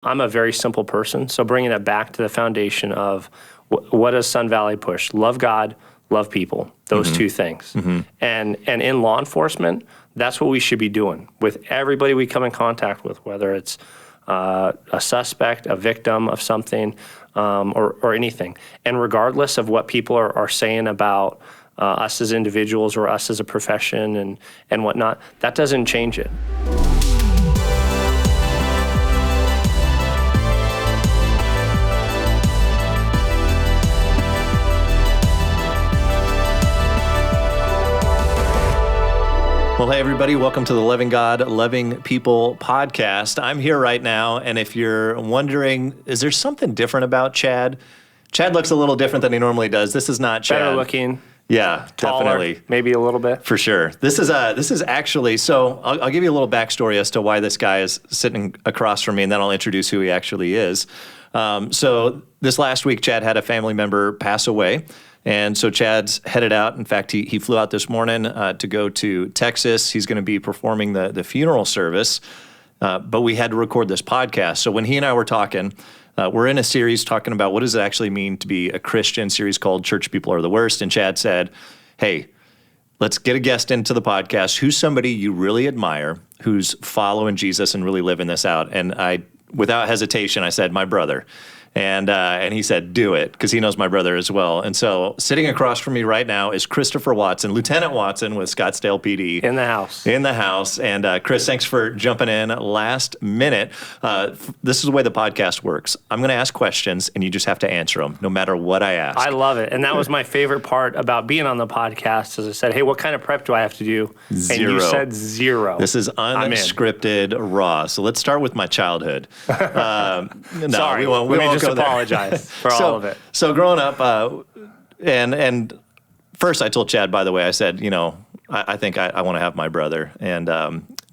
I'm a very simple person, so bringing it back to the foundation of what does Sun Valley push? Love God, love people, those two things. And in law enforcement, that's what we should be doing with everybody we come in contact with, whether it's a suspect, a victim of something, or anything. And regardless of what people are saying about us as individuals or us as a profession and whatnot, that doesn't change it. Well, hey, everybody. Welcome to the Loving God, Loving People podcast. I'm here right now, and if you're wondering, is there something different about Chad? Chad looks a little different than he normally does. This is not Chad. Better looking. Yeah, taller, definitely. Maybe a little bit. For sure. This is actually, so I'll give you a little backstory as to why this guy is sitting across from me, and then I'll introduce who he actually is. So this last week, Chad had a family member pass away. And so Chad's headed out. In fact, he flew out this morning to go to Texas. He's going to be performing the funeral service. But we had to record this podcast. So when he and I were talking, we're in a series talking about what does it actually mean to be a Christian, series called Church People Are the Worst. And Chad said, hey, let's get a guest into the podcast. Who's somebody you really admire, who's following Jesus and really living this out? And I, without hesitation, I said, my brother. And he said, do it, because he knows my brother as well. And so sitting across from me right now is Christopher Watson, Lieutenant Watson with Scottsdale PD. In the house. In the house. And Chris, thanks for jumping in last minute. This is the way the podcast works. I'm going to ask questions, and you just have to answer them, no matter what I ask. I love it. And that was my favorite part about being on the podcast, as I said, hey, what kind of prep do I have to do? Zero. And you said zero. This is unscripted, raw. So let's start with my childhood. Sorry, we won't just apologize for all of it. So growing up, and first I told Chad, by the way, I said, I think I want to have my brother, and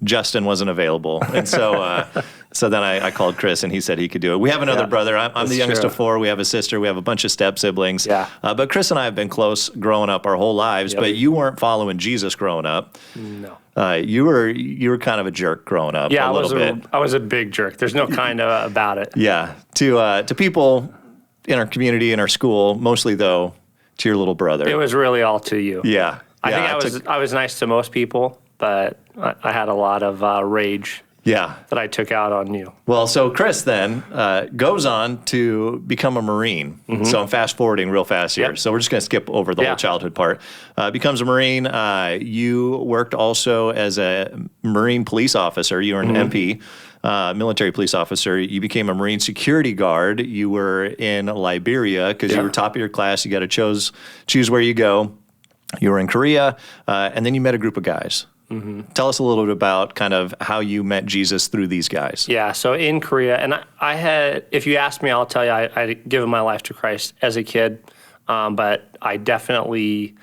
Justin wasn't available, and so then I called Chris, and he said he could do it. We have another brother. I'm the youngest of four. We have a sister. We have a bunch of step siblings. Yeah. But Chris and I have been close growing up our whole lives. Yep. But you weren't following Jesus growing up. No. You were kind of a jerk growing up. Yeah, bit. I was a big jerk. There's no kind of about it. Yeah, to people in our community, in our school, mostly though to your little brother. It was really all to you. Yeah, I think I was nice to most people, but I had a lot of rage. Yeah, that I took out on you. Well, so Chris then goes on to become a Marine. Mm-hmm. So I'm fast forwarding real fast here. Yep. So we're just going to skip over the whole childhood part. Becomes a Marine. You worked also as a Marine police officer. You were an MP, military police officer. You became a Marine security guard. You were in Liberia because you were top of your class. You got to choose where you go. You were in Korea, and then you met a group of guys. Mm-hmm. Tell us a little bit about kind of how you met Jesus through these guys. Yeah, so in Korea, and I had, if you ask me, I'll tell you, I'd given my life to Christ as a kid, but I definitely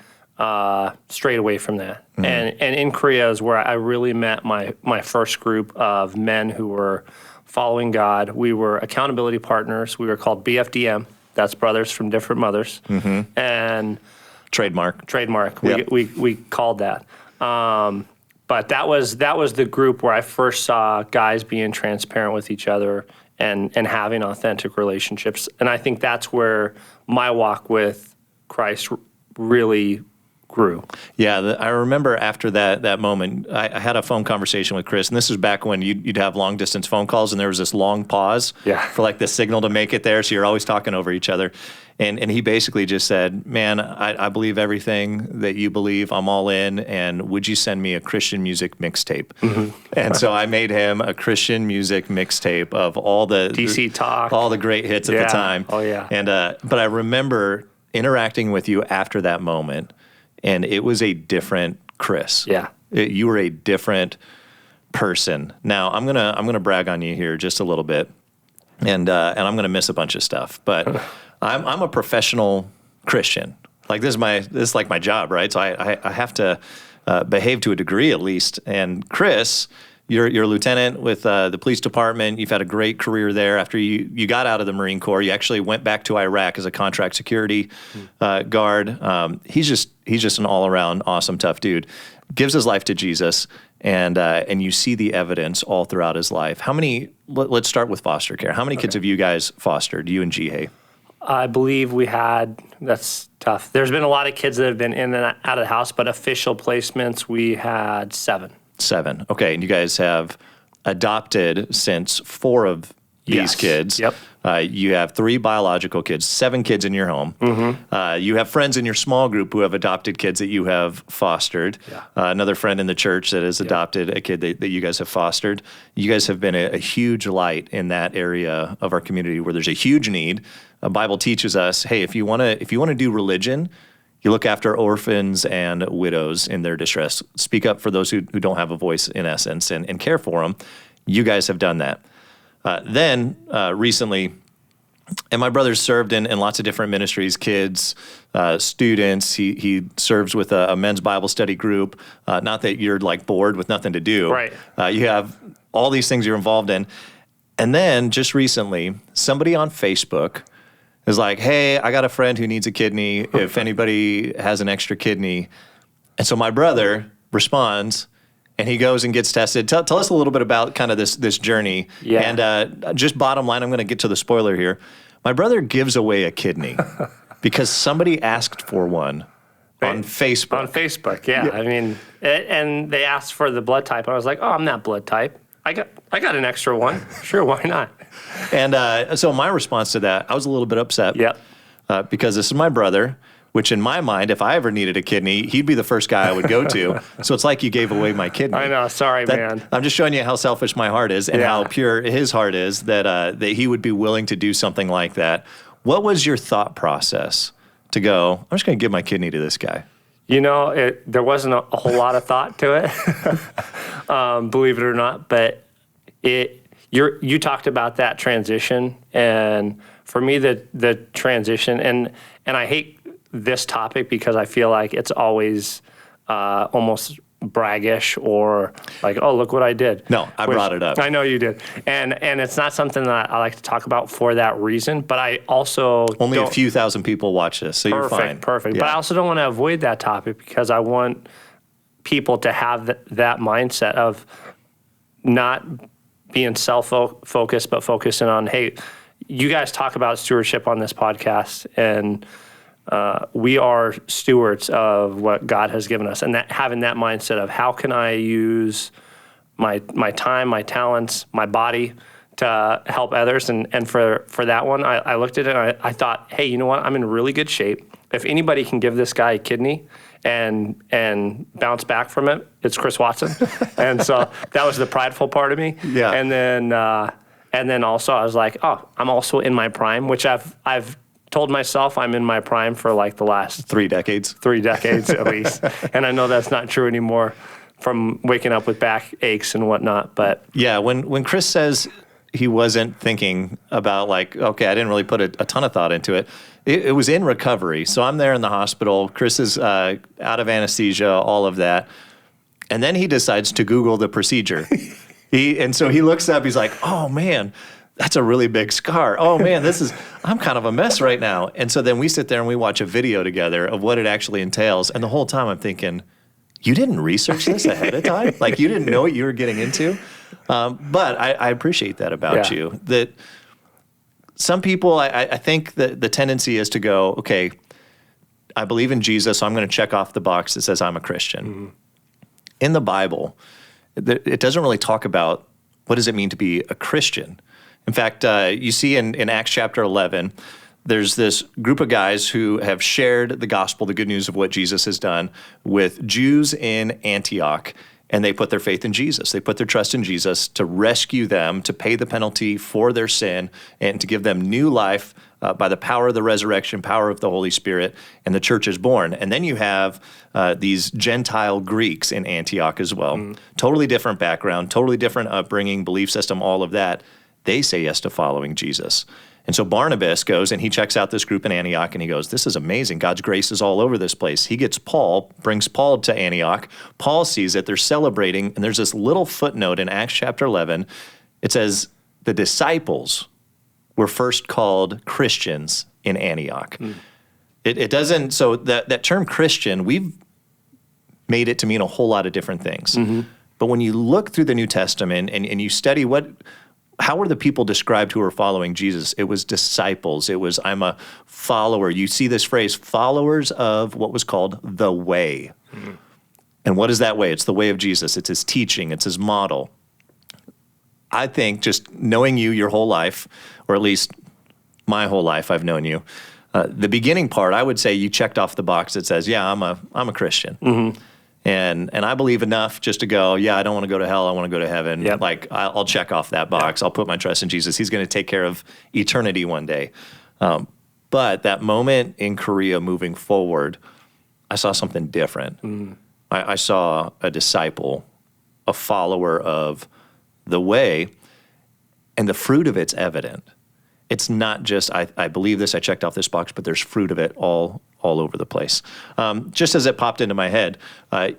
strayed away from that. Mm-hmm. And in Korea is where I really met my first group of men who were following God. We were accountability partners. We were called BFDM. That's Brothers from Different Mothers. Mm-hmm. And Trademark. Yep. We called that. But that was the group where I first saw guys being transparent with each other and having authentic relationships. And I think that's where my walk with Christ really grew. Yeah, I remember after that moment, I had a phone conversation with Chris, and this was back when you'd have long-distance phone calls, and there was this long pause for like the signal to make it there, so you're always talking over each other. And he basically just said, man, I believe everything that you believe. I'm all in, and would you send me a Christian music mixtape? Mm-hmm. And so I made him a Christian music mixtape of all the DC Talk, all the great hits at the time. Oh, yeah. And but I remember interacting with you after that moment, and it was a different Chris. Yeah. You were a different person. Now, I'm gonna brag on you here just a little bit, and I'm gonna miss a bunch of stuff, but I'm a professional Christian. Like this is like my job, right? So I have to behave to a degree at least. And Chris, you're a lieutenant with the police department. You've had a great career there. After you got out of the Marine Corps, you actually went back to Iraq as a contract security guard. He's just an all around awesome, tough dude. Gives his life to Jesus, and you see the evidence all throughout his life. How many? Let's start with foster care. How many kids have you guys fostered? You and Jihei? I believe we had, that's tough. There's been a lot of kids that have been in and out of the house, but official placements, we had 7. 7. Okay, and you guys have adopted since 4 of these kids. Yep. You have 3 biological kids, 7 kids in your home. You have friends in your small group who have adopted kids that you have fostered. Yeah. Another friend in the church that has adopted a kid that you guys have fostered. You guys have been a huge light in that area of our community where there's a huge need. The Bible teaches us, hey, if you want to do religion, you look after orphans and widows in their distress. Speak up for those who don't have a voice, in essence, and care for them. You guys have done that. Then recently, and my brother served in lots of different ministries, kids, students. He serves with a men's Bible study group. Not that you're like bored with nothing to do. Right. You have all these things you're involved in. And then just recently, somebody on Facebook is like, hey, I got a friend who needs a kidney. If anybody has an extra kidney. And so my brother responds, and he goes and gets tested. Tell us a little bit about kind of this journey. Yeah. And just bottom line, I'm going to get to the spoiler here. My brother gives away a kidney because somebody asked for one on Facebook. On Facebook, yeah. I mean, and they asked for the blood type. I was like, oh, I'm that blood type. I got an extra one. Sure, why not? And so my response to that, I was a little bit upset. Yep. Because this is my brother, which in my mind, if I ever needed a kidney, he'd be the first guy I would go to. So it's like you gave away my kidney. I know. Sorry, man. I'm just showing you how selfish my heart is and how pure his heart is that he would be willing to do something like that. What was your thought process to go, I'm just going to give my kidney to this guy? You know, there wasn't a whole lot of thought to it, believe it or not. But you talked about that transition, and for me, the transition, and I hate this topic because I feel like it's always almost braggish or like, oh, look what I did. No, I brought it up. I know you did. And it's not something that I like to talk about for that reason, but I also Only a few thousand people watch this, so you're fine. Perfect. Yeah. But I also don't want to avoid that topic because I want people to have that mindset of not being self-focused, but focusing on, hey, you guys talk about stewardship on this podcast, and we are stewards of what God has given us, and that having that mindset of how can I use my time, my talents, my body to help others. And for that one, I looked at it and I thought, hey, you know what? I'm in really good shape. If anybody can give this guy a kidney and bounce back from it, it's Chris Watson. And so that was the prideful part of me. Yeah. And then also I was like, oh, I'm also in my prime, which I've told myself I'm in my prime for like the last 3 decades. 3 decades at least. And I know that's not true anymore from waking up with back aches and whatnot. But yeah, when Chris says he wasn't thinking about like, okay, I didn't really put a ton of thought into it. It was in recovery. So I'm there in the hospital. Chris is out of anesthesia, all of that. And then he decides to Google the procedure. And so he looks up, he's like, oh man, that's a really big scar. Oh man, I'm kind of a mess right now. And so then we sit there and we watch a video together of what it actually entails. And the whole time I'm thinking, you didn't research this ahead of time? Like you didn't know what you were getting into? But I appreciate that about you. That some people, I think that the tendency is to go, okay, I believe in Jesus, so I'm going to check off the box that says I'm a Christian. Mm-hmm. In the Bible, it doesn't really talk about what does it mean to be a Christian. In fact, you see in Acts chapter 11, there's this group of guys who have shared the gospel, the good news of what Jesus has done with Jews in Antioch, and they put their faith in Jesus. They put their trust in Jesus to rescue them, to pay the penalty for their sin, and to give them new life by the power of the resurrection, power of the Holy Spirit, and the church is born. And then you have these Gentile Greeks in Antioch as well. Mm. Totally different background, totally different upbringing, belief system, all of that. They say yes to following Jesus. And so Barnabas goes and he checks out this group in Antioch and he goes, this is amazing. God's grace is all over this place. He gets Paul, brings Paul to Antioch. Paul sees it. They're celebrating. And there's this little footnote in Acts chapter 11. It says the disciples were first called Christians in Antioch. Mm. It doesn't, so that term Christian, we've made it to mean a whole lot of different things. Mm-hmm. But when you look through the New Testament and you study how were the people described who were following Jesus? It was disciples. It was, I'm a follower. You see this phrase, followers of what was called the way. Mm-hmm. And what is that way? It's the way of Jesus. It's his teaching. It's his model. I think just knowing you your whole life, or at least my whole life I've known you, the beginning part, I would say you checked off the box that says, yeah, I'm a Christian. Mm-hmm. And I believe enough just to go, yeah, I don't want to go to hell. I want to go to heaven. Yep. Like, I'll check off that box. Yep. I'll put my trust in Jesus. He's going to take care of eternity one day. But that moment in Korea moving forward, I saw something different. Mm. I saw a disciple, a follower of the way, and the fruit of it's evident. It's not just, I believe this, I checked off this box, but there's fruit of it all over the place. Just as it popped into my head,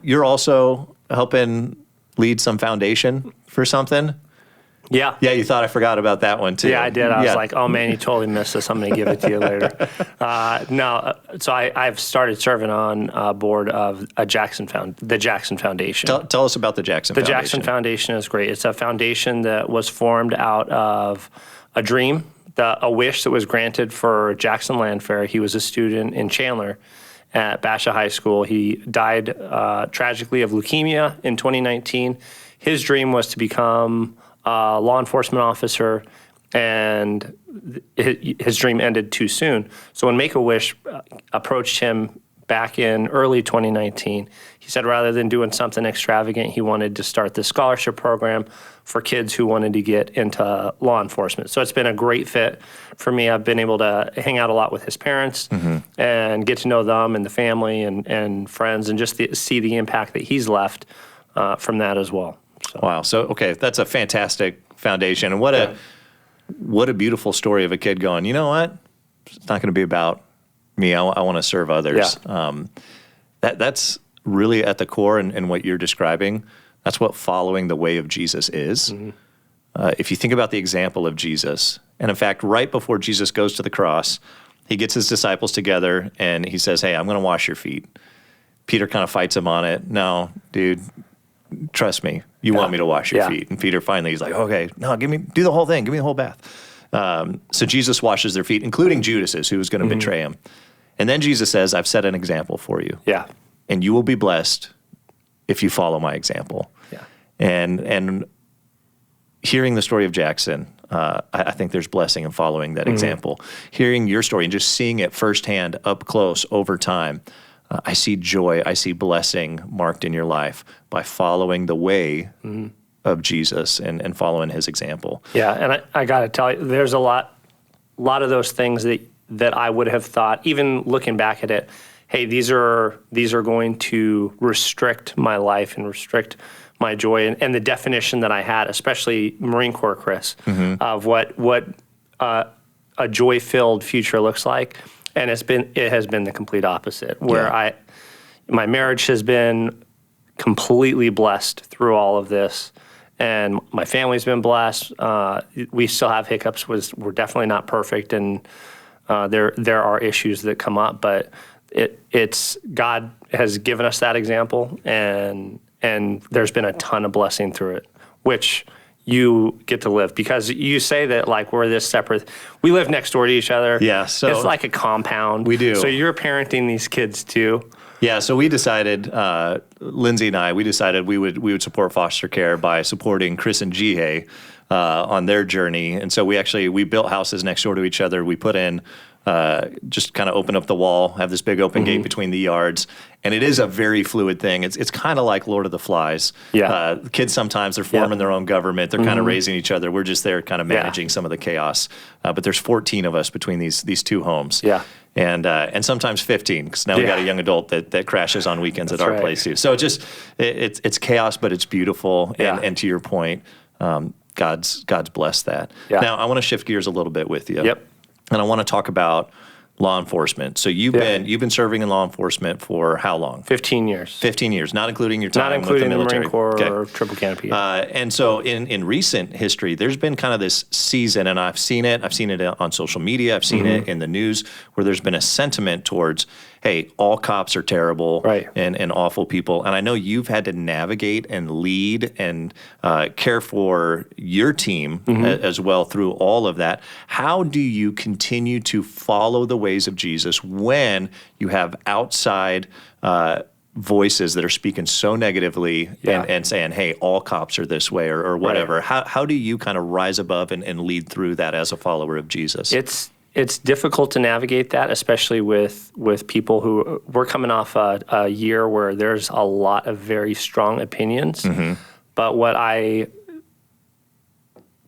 you're also helping lead some foundation for something? Yeah. Yeah, you thought I forgot about that one too. Yeah, I did. I was like, oh man, you totally missed this. I'm going to give it to you later. So I've started serving on board of the Jackson Foundation. Tell us about the Jackson Foundation. The Jackson Foundation is great. It's a foundation that was formed out of a dream, a wish that was granted for Jackson Landfair. He was a student in Chandler at Basha High School. He died tragically of leukemia in 2019. His dream was to become a law enforcement officer, and his dream ended too soon. So when Make-A-Wish approached him back in early 2019, he said rather than doing something extravagant, he wanted to start this scholarship program for kids who wanted to get into law enforcement. So it's been a great fit for me. I've been able to hang out a lot with his parents and get to know them and the family and friends, and just see the impact that he's left from that as well. So. Wow. So, okay, that's a fantastic foundation. And what a beautiful story of a kid going, you know what? It's not going to be about me. I want to serve others. Yeah. That's really at the core in what you're describing. That's what following the way of Jesus is. Mm-hmm. If you think about the example of Jesus, and in fact, right before Jesus goes to the cross, he gets his disciples together and he says, hey, I'm going to wash your feet. Peter kind of fights him on it. No, dude, trust me. You want me to wash your feet. And Peter finally, he's like, okay, no, do the whole thing. Give me the whole bath. So Jesus washes their feet, including Judas's, who was going to betray him. And then Jesus says, I've set an example for you. Yeah. And you will be blessed if you follow my example. Yeah. And hearing the story of Jackson, I think there's blessing in following that example. Hearing your story and just seeing it firsthand, up close, over time, I see joy, I see blessing marked in your life by following the way of Jesus and following his example. Yeah, and I got to tell you, there's a lot of those things that I would have thought, even looking back at it, hey, these are going to restrict my life and restrict my joy, and the definition that I had, especially Marine Corps, Chris, of what a joy-filled future looks like. And it has been the complete opposite, where my marriage has been completely blessed through all of this, and my family's been blessed. We still have hiccups. We're definitely not perfect, and there are issues that come up, but it's God has given us that example, and there's been a ton of blessing through it, which you get to live, because you say that like we're this separate. We live next door to each other. Yeah, so it's like a compound. We do. So you're parenting these kids too. Yeah, so we decided, Lindsay and I, we would support foster care by supporting Chris and Jihei on their journey, and so we built houses next door to each other. We put in. Just kind of open up the wall, have this big open gate between the yards. And it is a very fluid thing. It's kind of like Lord of the Flies. Yeah. Kids sometimes, they're forming their own government. They're kind of raising each other. We're just there kind of managing some of the chaos. But there's 14 of us between these two homes. Yeah. And sometimes 15, because now we got a young adult that crashes on weekends at our place too. So it's chaos, but it's beautiful. And to your point, God's blessed that. Yeah. Now, I want to shift gears a little bit with you. Yep. And I want to talk about law enforcement. So you've been serving in law enforcement for how long? 15 years. 15 years, not including your time with the military. Not including the Marine Corps or Triple Canopy. And so in recent history, there's been kind of this season, and I've seen it on social media, I've seen it in the news, where there's been a sentiment towards, hey, all cops are terrible Right. and awful people. And I know you've had to navigate and lead and care for your team as well through all of that. How do you continue to follow the ways of Jesus when you have outside voices that are speaking so negatively and saying, hey, all cops are this way or whatever? Right. How do you kind of rise above and lead through that as a follower of Jesus? It's difficult to navigate that, especially with people who we're coming off a year where there's a lot of very strong opinions. But what I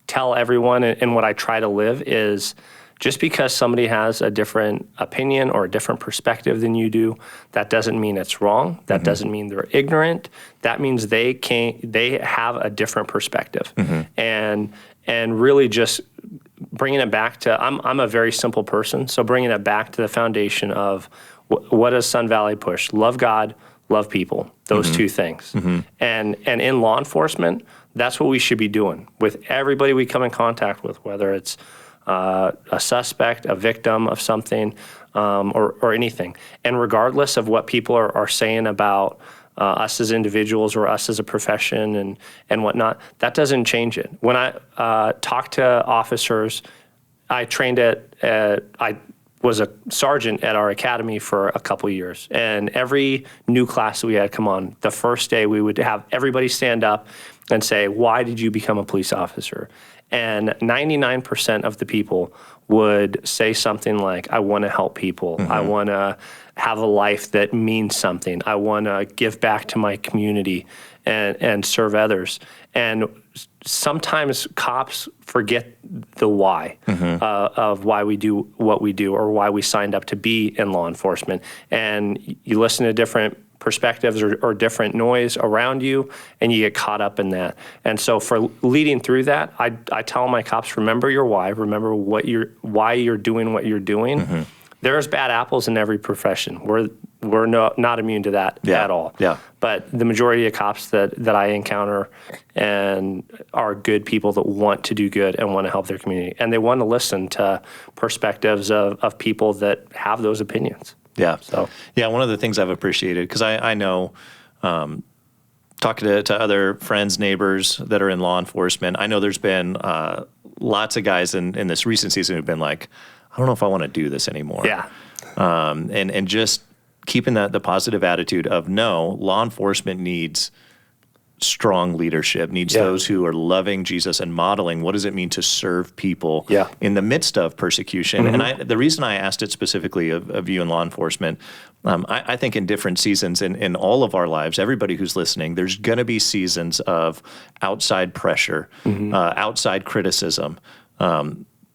tell everyone and what I try to live is just because somebody has a different opinion or a different perspective than you do, that doesn't mean it's wrong. That doesn't mean they're ignorant. That means they have a different perspective. And really just bringing it back to, I'm a very simple person, so bringing it back to the foundation of what does Sun Valley push? Love God, love people, those two things. And in law enforcement, that's what we should be doing with everybody we come in contact with, whether it's a suspect, a victim of something, or anything. And regardless of what people are saying about us as individuals or us as a profession and whatnot, that doesn't change it. When I talk to officers, I trained I was a sergeant at our academy for a couple years. And every new class that we had come on, the first day we would have everybody stand up and say, why did you become a police officer? And 99% of the people would say something like, I want to help people. I want to have a life that means something. I want to give back to my community and serve others. And sometimes cops forget the why of why we do what we do or why we signed up to be in law enforcement. And you listen to different perspectives or different noise around you, and you get caught up in that. And so for leading through that, I tell my cops, remember your why, remember why you're doing what you're doing. There's bad apples in every profession. We're not immune to that at all. But the majority of cops that I encounter and are good people that want to do good and want to help their community. And they want to listen to perspectives of people that have those opinions. One of the things I've appreciated, because I know, talking to other friends, neighbors that are in law enforcement, I know there's been lots of guys in this recent season who've been like, I don't know if I want to do this anymore. And just keeping the positive attitude of, no, law enforcement needs strong leadership, needs those who are loving Jesus and modeling what does it mean to serve people in the midst of persecution. And the reason I asked it specifically of you in law enforcement, I think in different seasons in all of our lives, everybody who's listening, there's going to be seasons of outside pressure, outside criticism,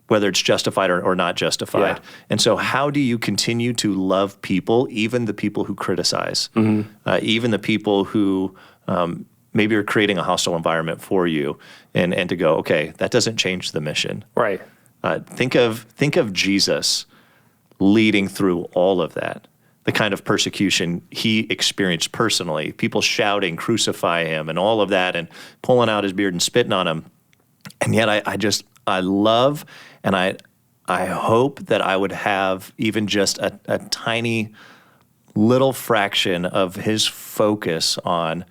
whether it's justified or not justified. And so how do you continue to love people, even the people who criticize, even the people who maybe are creating a hostile environment for you, and to go, okay, that doesn't change the mission. Right. Think of Jesus leading through all of that, the kind of persecution he experienced personally, people shouting, crucify him, and all of that, and pulling out his beard and spitting on him. And yet I love, and I hope that I would have even just a tiny little fraction of his focus on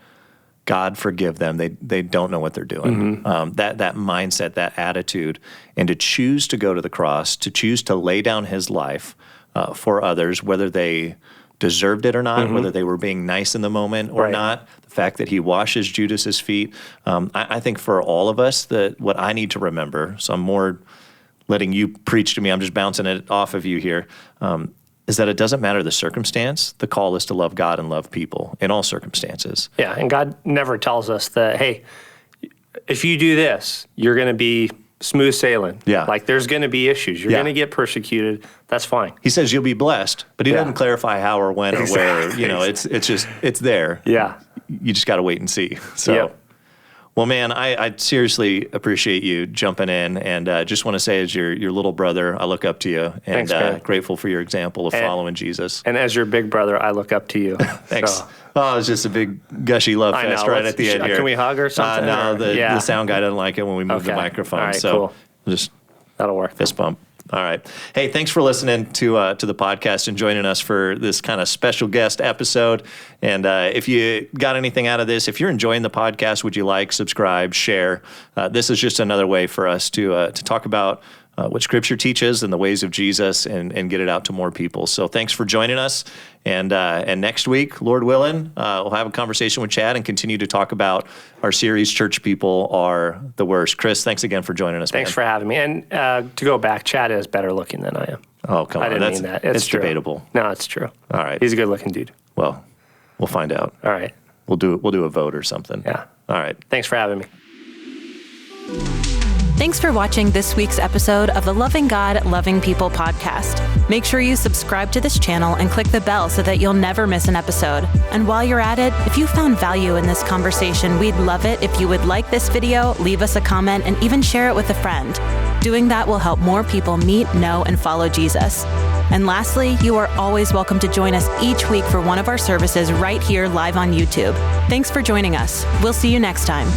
God forgive them. They don't know what they're doing. That mindset, that attitude, and to choose to go to the cross, to choose to lay down his life for others, whether they deserved it or not, whether they were being nice in the moment or not. The fact that he washes Judas's feet. I think for all of us, that what I need to remember, so I'm more letting you preach to me, I'm just bouncing it off of you here, is that it doesn't matter the circumstance. The call is to love God and love people in all circumstances. Yeah, and God never tells us that, hey, if you do this, you're going to be smooth sailing. Like there's going to be issues. You're going to get persecuted. That's fine. He says you'll be blessed, but he doesn't clarify how or when or where. You know, it's just, it's there. You just got to wait and see. So. Well, man, I seriously appreciate you jumping in, and just want to say, as your little brother, I look up to you, and Thanks, grateful for your example of following Jesus. And as your big brother, I look up to you. Thanks. So. Oh, it's just a big gushy love fest right at the end here. Can we hug or something? No, the sound guy doesn't like it when we move the microphone. All right, so cool. just that'll work. Fist bump. All right. Hey, thanks for listening to the podcast and joining us for this kind of special guest episode. And if you got anything out of this, if you're enjoying the podcast, would you like, subscribe, share? This is just another way for us to talk about what Scripture teaches and the ways of Jesus and get it out to more people. So thanks for joining us. And next week, Lord willing, we'll have a conversation with Chad and continue to talk about our series, Church People Are the Worst. Chris, thanks again for joining us, Thanks man. for having me. And to go back, Chad is better looking than I am. Oh, come on. I didn't mean that. It's true. Debatable. No, it's true. All right. He's a good looking dude. Well, we'll find out. All right. We'll do a vote or something. Yeah. All right. Thanks for having me. Thanks for watching this week's episode of the Loving God, Loving People podcast. Make sure you subscribe to this channel and click the bell so that you'll never miss an episode. And while you're at it, if you found value in this conversation, we'd love it if you would like this video, leave us a comment, and even share it with a friend. Doing that will help more people meet, know, and follow Jesus. And lastly, you are always welcome to join us each week for one of our services right here live on YouTube. Thanks for joining us. We'll see you next time.